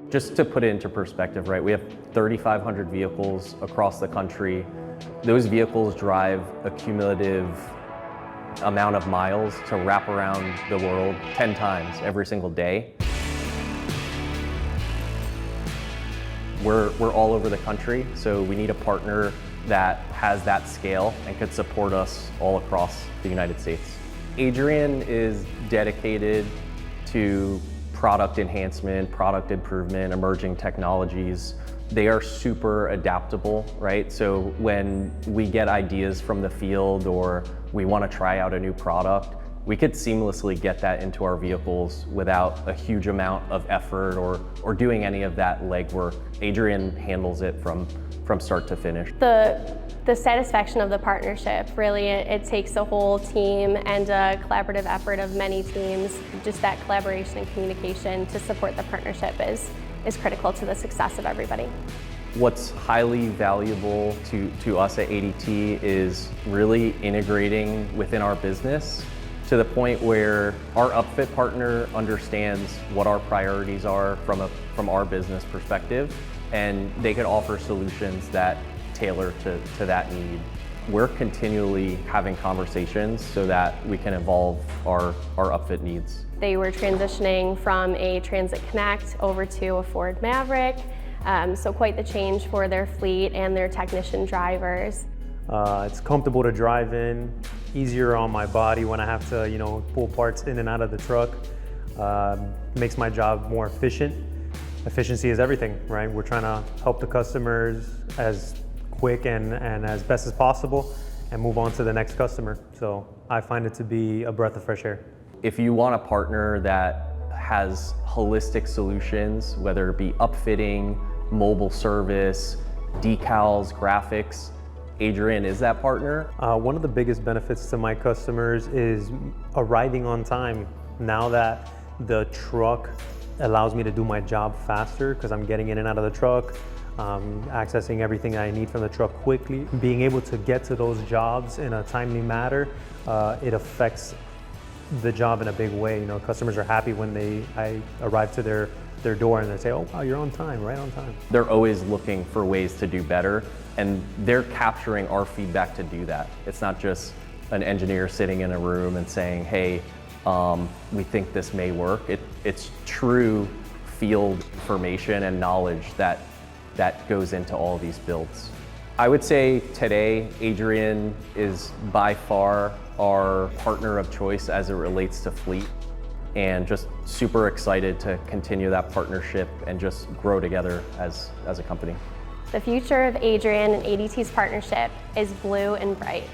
Just to put it into perspective, right, we have 3,500 vehicles across the country. Those vehicles drive a cumulative amount of miles to wrap around the world 10 times every single day. We're all over the country, so we need a partner that has that scale and could support us all across the United States. Adrian is dedicated to product enhancement, product improvement, emerging technologies. They are super adaptable, right? So when we get ideas from the field or we want to try out a new product, we could seamlessly get that into our vehicles without a huge amount of effort or doing any of that legwork. Adrian handles it from start to finish. The satisfaction of the partnership, really, it takes a whole team and a collaborative effort of many teams. Just that collaboration and communication to support the partnership is critical to the success of everybody. What's highly valuable to us at ADT is really integrating within our business to the point where our upfit partner understands what our priorities are from our business perspective, and they can offer solutions that tailor to that need. We're continually having conversations so that we can evolve our upfit needs. They were transitioning from a Transit Connect over to a Ford Maverick, so quite the change for their fleet and their technician drivers. It's comfortable to drive in, easier on my body when I have to, pull parts in and out of the truck. Makes my job more efficient. Efficiency is everything, right? We're trying to help the customers as quick and as best as possible and move on to the next customer. So I find it to be a breath of fresh air. If you want a partner that has holistic solutions, whether it be upfitting, mobile service, decals, graphics, Adrian is that partner. One of the biggest benefits to my customers is arriving on time. Now that the truck allows me to do my job faster because I'm getting in and out of the truck, accessing everything I need from the truck quickly. Being able to get to those jobs in a timely manner, it affects the job in a big way. Customers are happy when I arrive to their door and they say, "Oh wow, you're on time, right on time." They're always looking for ways to do better, and they're capturing our feedback to do that. It's not just an engineer sitting in a room and saying, "Hey, we think this may work." It's true field information and knowledge that goes into all these builds. I would say today, Adrian is by far our partner of choice as it relates to fleet, and just super excited to continue that partnership and just grow together as a company. The future of Adrian and ADT's partnership is blue and bright.